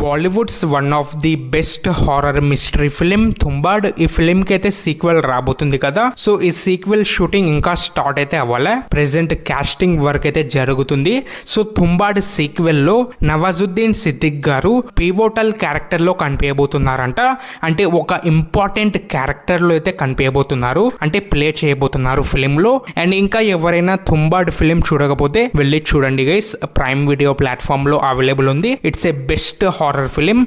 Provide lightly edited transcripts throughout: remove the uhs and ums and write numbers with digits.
Bollywood's one of the best horror mystery film Tumbbad. ఈ film కి అయితే సీక్వెల్ రాబోతుంది కదా. సో ఈ సీక్వెల్ షూటింగ్ ఇంకా స్టార్ట్ అయితే అవ్వాలే. ప్రెసెంట్ కాస్టింగ్ వర్క్ అయితే జరుగుతుంది. సో తుంబాడ్ సీక్వెల్ లో నవాజుద్దీన్ సిద్దిక్ గారు పివోటల్ క్యారెక్టర్ లో కనిపించబోతున్నారంట. అంటే ఒక ఇంపార్టెంట్ క్యారెక్టర్ లో అయితే కనిపించబోతున్నారు, అంటే ప్లే చేయబోతున్నారు ఫిలిం లో. అండ్ ఇంకా ఎవరైనా తుంబాడ్ ఫిలిం చూడకపోతే వెళ్ళి చూడండి గైస్. ప్రైమ్ వీడియో ప్లాట్ఫామ్ లో అవైలబుల్ ఉంది. It's a best horror film.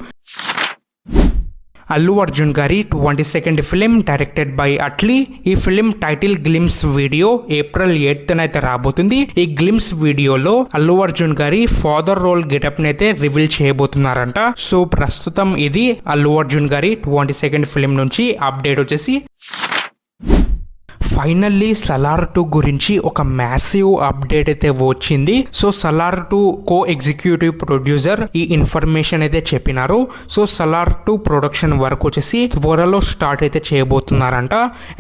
Allu Arjun గారి 22nd film directed by Atlee. ఈ film title glimpse video April 8th అయితే రాబోతుంది. ఈ గ్లిమ్స్ వీడియోలో అల్లు అర్జున్ గారి ఫాదర్ రోల్ గెటప్ నైతే రివీల్ చేయబోతున్నారంట. సో ప్రస్తుతం ఇది అల్లు అర్జున్ గారి 22nd ఫిలిం నుంచి అప్డేట్ వచ్చేసి. ఫైనల్లీ సలార్ 2 గురించి ఒక మ్యాసివ్ అప్డేట్ అయితే వచ్చింది. సో సలార్ 2 కో ఎగ్జిక్యూటివ్ ప్రొడ్యూసర్ ఈ ఇన్ఫర్మేషన్ అయితే చెప్పినారు. సో సలార్ 2 ప్రొడక్షన్ వర్క్ వచ్చేసి త్వరలో స్టార్ట్ అయితే చేయబోతున్నారంట.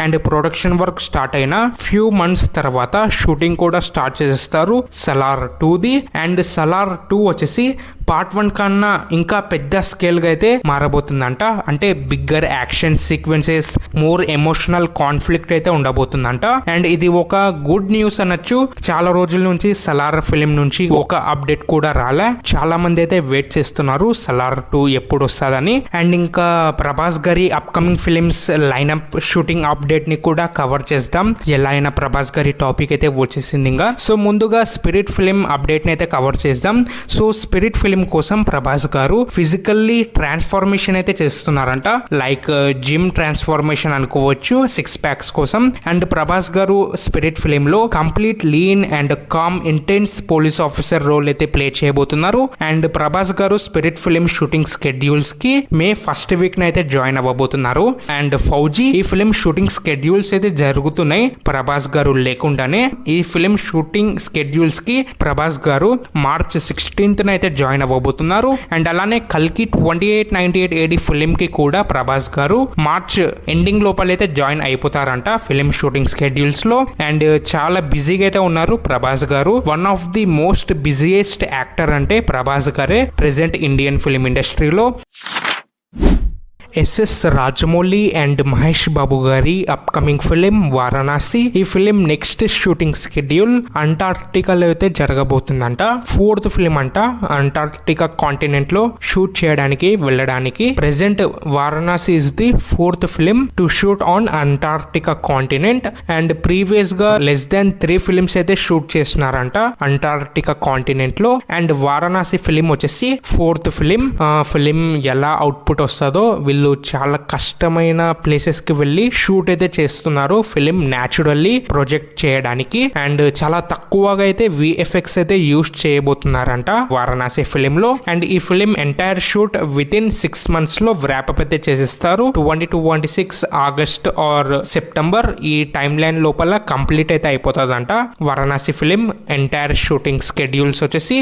అండ్ ప్రొడక్షన్ వర్క్ స్టార్ట్ అయిన ఫ్యూ మంత్స్ తర్వాత షూటింగ్ కూడా స్టార్ట్ చేస్తారు సలార్ 2ది. అండ్ సలార్ 2 వచ్చేసి పార్ట్ 1 కన్నా ఇంకా పెద్ద స్కేల్ గా అయితే మారబోతుందంట. అంటే bigger action sequences, more emotional conflict అయితే ఉండబోతుందంట. అండ్ ఇది ఒక గుడ్ న్యూస్ అనొచ్చు. చాలా రోజుల నుంచి సలార్ ఫిలిం నుంచి ఒక అప్డేట్ కూడా రాలే. చాలా మంది అయితే వెయిట్ చేస్తున్నారు సలార్ 2 ఎప్పుడు వస్తుందని. అండ్ ఇంకా ప్రభాస్ గారి upcoming films lineup shooting update ని కూడా కవర్ చేద్దాం. ఎలా అయినా ప్రభాస్ గారి టాపిక్ అయితే వచ్చేసింది ఇంకా. సో ముందుగా స్పిరిట్ ఫిలిం అప్డేట్ ని అయితే కవర్ చేద్దాం. సో స్పిరిట్ ఫిలిం కోసం ప్రభాస్ గారు ఫిజికల్లీ ట్రాన్స్ఫార్మేషన్ అయితే చేస్తున్నారంట. లైక్ జిమ్ ట్రాన్స్ఫార్మేషన్ అనుకోవచ్చు 6 packs కోసం. అండ్ ప్రభాస్ గారు స్పిరిట్ ఫిలిం లో complete lean and calm intense police officer role అయితే ప్లే చేయబోతున్నారు. అండ్ ప్రభాస్ గారు స్పిరిట్ ఫిలిం షూటింగ్ స్కెడ్యూల్స్ కి May 1st వీక్ అయితే జాయిన్ అవ్వబోతున్నారు. అండ్ ఫౌజీ ఈ ఫిలిం షూటింగ్ స్కెడ్యూల్స్ అయితే జరుగుతున్నాయి ప్రభాస్ గారు లేకుండానే. ఈ ఫిలిం షూటింగ్ స్కెడ్యూల్స్ కి ప్రభాస్ గారు March 16th అయితే జాయిన్ అవ్వబోతున్నారు. అండ్ అలానే కల్కి 2898 AD ఫిలిం కి కూడా ప్రభాస్ గారు మార్చ్ ఎండింగ్ లోపలైతే జాయిన్ అయిపోతారంట ఫిలిం షూటింగ్ స్కెడ్యూల్స్ లో. అండ్ చాలా బిజీగా అయితే ఉన్నారు ప్రభాస్ గారు. One of the most busiest actor అంటే ప్రభాస్ గారే ప్రెసెంట్ ఇండియన్ ఫిలిం ఇండస్ట్రీలో. ఎస్ఎస్ రాజమౌళి అండ్ మహేష్ బాబు గారి అప్కమింగ్ ఫిలిం వారణాసి. ఈ ఫిలిం నెక్స్ట్ షూటింగ్ స్కెడ్యూల్ అంటార్క్టికాలో అయితే జరగబోతుందంట. 4th ఫిలిం అంట అంటార్క్టికా కాంటినెంట్ లో షూట్ చేయడానికి వెళ్ళడానికి. Present Varanasi is the 4th film to shoot on Antarctica continent. And previous గా లెస్ దాన్ 3 ఫిలిమ్స్ అయితే షూట్ చేసినారంట అంటార్క్టికా కాంటినెంట్ లో. అండ్ వారణాసి ఫిలిం వచ్చేసి 4th ఫిలిం. ఫిలిం ఎలా అవుట్పుట్ వస్తుందో వీళ్ళు చాలా కష్టమైన ప్లేసెస్ కి వెళ్ళి షూట్ అయితే చేస్తున్నారు ఫిలిం న్యాచురల్లీ ప్రొజెక్ట్ చేయడానికి. అండ్ చాలా తక్కువగా అయితే VFX అయితే యూస్ చేయబోతున్నారంట వారణాసి ఫిలిం లో. అండ్ ఈ film entire shoot within 6 months లో వ్రాపప్ అయితే చేసేస్తారు. 2026 ఆగస్ట్ ఆర్ సెప్టెంబర్ ఈ టైమ్ లైన్ లోపల కంప్లీట్ అయితే అయిపోతుందంట Varanasi film entire shooting schedules వచ్చేసి.